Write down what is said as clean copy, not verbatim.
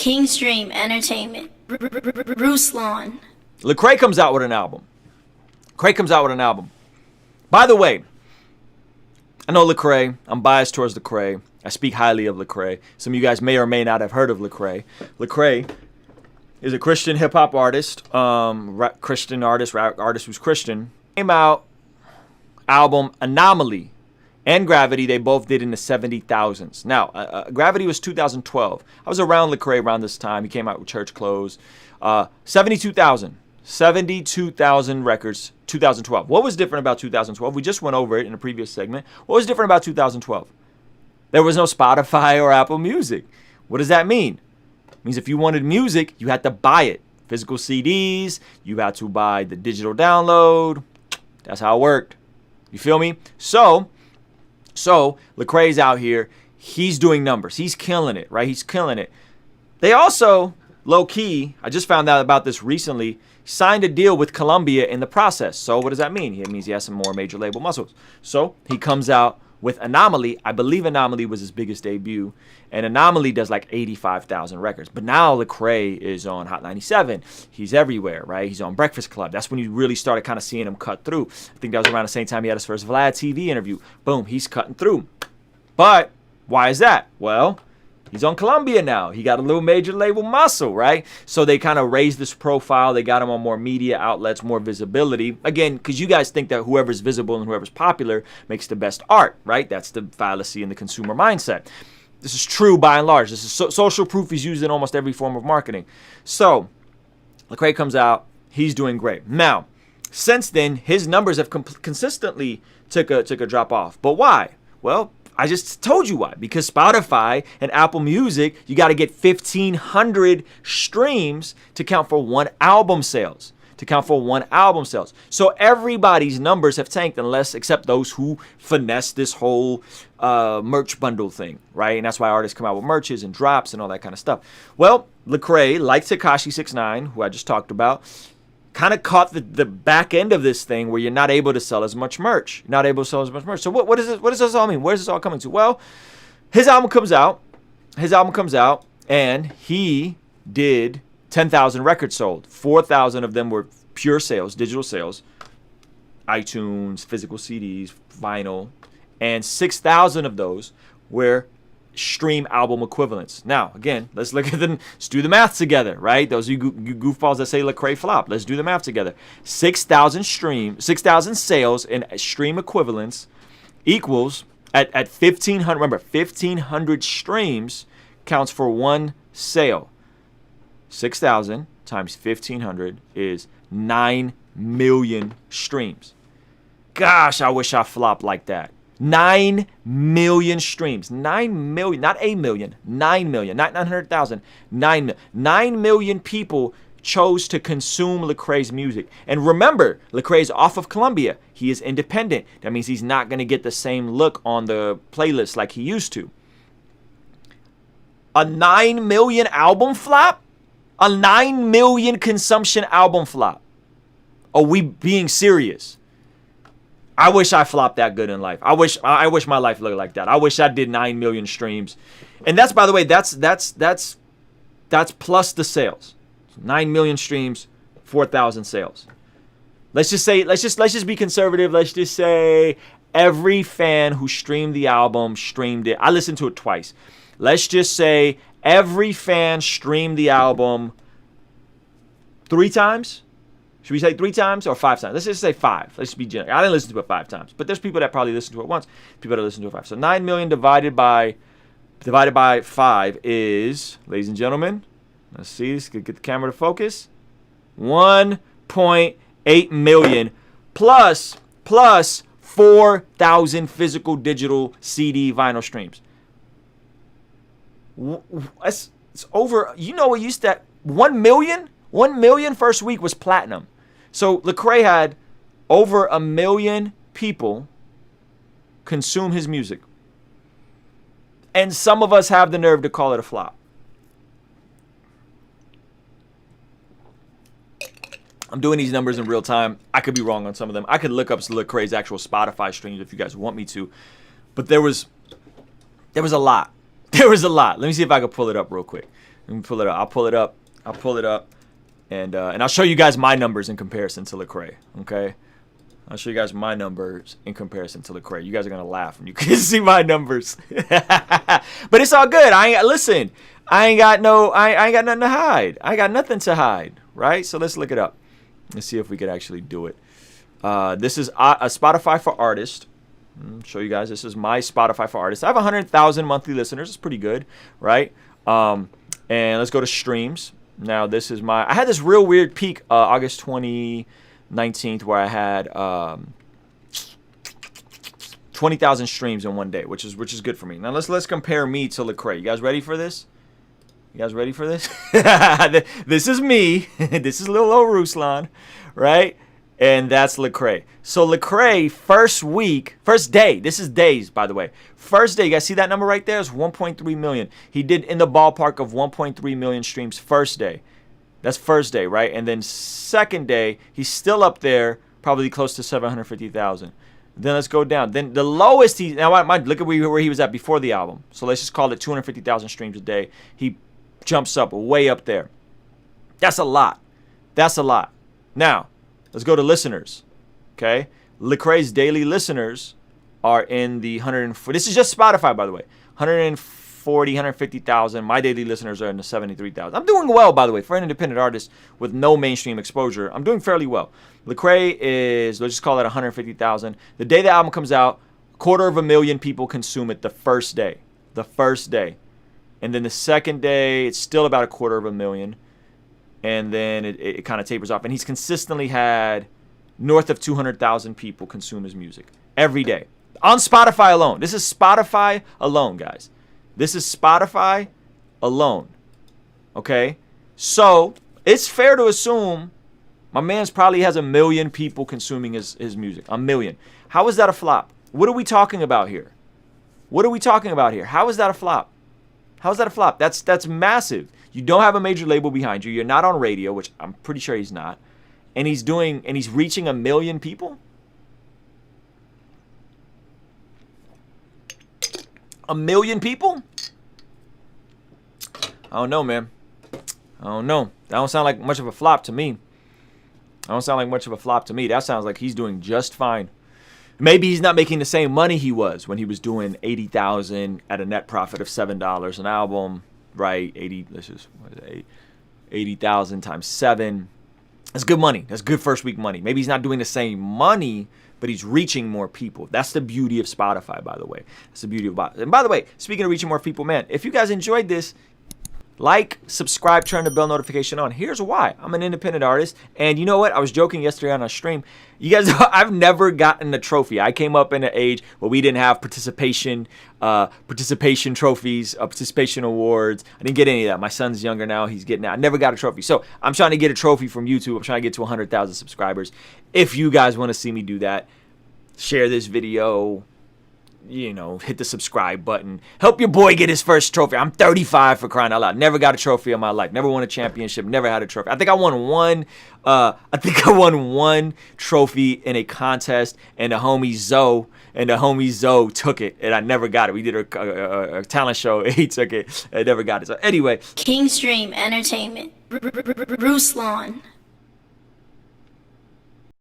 Kingstream Entertainment. Ruslan. Lecrae comes out with an album. Lecrae comes out with an album. By the way, I know Lecrae. I'm biased towards Lecrae. I speak highly of Lecrae. Some of you guys may or may not have heard of Lecrae. Lecrae is a Christian hip hop artist, Christian artist, artist who's Christian. Came out album Anomaly and Gravity. They both did in the 70,000s. Now, Gravity was 2012. I was around Lecrae around this time. He came out with Church Clothes. 72,000 records, 2012. What was different about 2012? We just went over it in a previous segment. What was different about 2012? There was no Spotify or Apple Music. What does that mean? It means if you wanted music, you had to buy it. Physical CDs, you had to buy the digital download. That's how it worked. You feel me? So Lecrae's out here. He's doing numbers. He's killing it, right? He's killing it. They also, low-key, I just found out about this recently, signed a deal with Columbia in the process. So what does that mean? It means he has some more major label muscles. So he comes out with Anomaly. I believe Anomaly was his biggest debut. And Anomaly does like 85,000 records. But now Lecrae is on Hot 97. He's everywhere, right? He's on Breakfast Club. That's when you really started kind of seeing him cut through. I think that was around the same time he had his first Vlad TV interview. Boom, he's cutting through. But why is that? Well, he's on Columbia now. He got a little major label muscle, right? So they kind of raised this profile. They got him on more media outlets, more visibility. Again, because you guys think that whoever's visible and whoever's popular makes the best art, right? That's the fallacy in the consumer mindset. This is true by and large. This is social proof is used in almost every form of marketing. So Lecrae comes out. He's doing great. Now, since then, his numbers have consistently took a drop off. But why? Well, I just told you why. Because Spotify and Apple Music, you got to get 1,500 streams to count for one album sales. So everybody's numbers have tanked except those who finesse this whole merch bundle thing, right? And that's why artists come out with merches and drops and all that kind of stuff. Well, Lecrae, like Tekashi 6ix9ine, who I just talked about, kind of caught the back end of this thing where you're not able to sell as much merch. So what does this all mean? Where's this all coming to? Well, his album comes out, and he did 10,000 records sold. 4,000 of them were pure sales, digital sales, iTunes, physical CDs, vinyl, and 6,000 of those were stream album equivalents. Now, again, let's do the math together, right? Those of you goofballs that say Lecrae flop, let's do the math together. 6,000 sales in stream equivalents equals at 1,500. Remember, 1,500 streams counts for one sale. 6,000 times 1,500 is 9 million streams. Gosh, I wish I flopped like that. 9 million streams. 9 million, not a million. 9 million, not 900,000. 9 million people chose to consume Lecrae's music. And remember, Lecrae's off of Columbia. He is independent. That means he's not going to get the same look on the playlist like he used to. A 9 million album flop? A 9 million consumption album flop. Are we being serious? I wish I flopped that good in life. I wish my life looked like that. I wish I did 9 million streams. And that's, by the way, that's plus the sales. 9 million streams, 4,000 sales. Let's just be conservative. Let's just say every fan who streamed the album streamed it. I listened to it twice. Let's just say every fan streamed the album 3 times. Should we say 3 times or 5 times? Let's just say 5. Let's just be generous. I didn't listen to it 5 times, but there's people that probably listen to it once. People that listen to it 5. So 9 million divided by 5 is, ladies and gentlemen, let's see. Let's get the camera to focus. 1.8 million plus 4,000 physical digital CD vinyl streams. It's over. You know what used to 1 million? 1 million first week was platinum. So Lecrae had over 1 million people consume his music. And some of us have the nerve to call it a flop. I'm doing these numbers in real time. I could be wrong on some of them. I could look up Lecrae's actual Spotify streams if you guys want me to. But there was a lot. There was a lot. Let me see if I can pull it up real quick. Let me pull it up. I'll pull it up. I'll pull it up. And I'll show you guys my numbers in comparison to Lecrae. Okay? I'll show you guys my numbers in comparison to Lecrae. You guys are gonna laugh when you can see my numbers. But it's all good. Listen. I ain't got nothing to hide. I ain't got nothing to hide, right? So let's look it up. Let's see if we could actually do it. This is a Spotify for Artists. Show you guys. This is my Spotify for Artists. I have 100,000 monthly listeners. It's pretty good, right? And let's go to streams. Now this is I had this real weird peak August 2019 where I had 20,000 streams in one day, which is good for me. Now let's compare me to Lecrae. You guys ready for this? You guys ready for this? This is me. This is little old Ruslan, right? And that's Lecrae. So Lecrae, first day, this is days, by the way. First day, you guys see that number right there? It's 1.3 million. He did in the ballpark of 1.3 million streams first day. That's first day, right? And then second day, he's still up there, probably close to 750,000. Then let's go down. Then the lowest look at where he was at before the album. So let's just call it 250,000 streams a day. He jumps up way up there. That's a lot. That's a lot. Now, let's go to listeners. Okay? Lecrae's daily listeners are in the 140. This is just Spotify, by the way. 140, 150,000. My daily listeners are in the 73,000. I'm doing well, by the way, for an independent artist with no mainstream exposure. I'm doing fairly well. Lecrae is, let's just call it 150,000. The day the album comes out, 250,000 people consume it the first day. The first day. And then the second day, it's still about 250,000. And then it kind of tapers off. And he's consistently had north of 200,000 people consume his music every day. On Spotify alone. This is Spotify alone, guys. This is Spotify alone. Okay? So, it's fair to assume my man's probably has 1 million people consuming his music. 1 million. How is that a flop? What are we talking about here? What are we talking about here? How is that a flop? How is that a flop? That's massive. You don't have a major label behind you. You're not on radio, which I'm pretty sure he's not. And he's reaching 1 million people? 1 million people? I don't know, man. I don't know. That don't sound like much of a flop to me. That sounds like he's doing just fine. Maybe he's not making the same money he was when he was doing 80,000 at a net profit of $7 an album, right? 80,000 times 7. That's good money. That's good first week money. Maybe he's not doing the same money, but he's reaching more people. That's the beauty of Spotify, by the way. That's the beauty of Spotify. And by the way, speaking of reaching more people, man, if you guys enjoyed this, like, subscribe, turn the bell notification on. Here's why. I'm an independent artist. And you know what? I was joking yesterday on a stream. You guys know I've never gotten a trophy. I came up in an age where we didn't have participation trophies, participation awards. I didn't get any of that. My son's younger now. He's getting that. I never got a trophy. So I'm trying to get a trophy from YouTube. I'm trying to get to 100,000 subscribers. If you guys want to see me do that, share this video. Hit the subscribe button. Help your boy get his first trophy. I'm 35 for crying out loud. Never got a trophy in my life. Never won a championship. Never had a trophy. I think I won one. One trophy in a contest, and the homie Zoe took it, and I never got it. We did a talent show. He took it. I never got it. So anyway, King Stream Entertainment. Ruslan.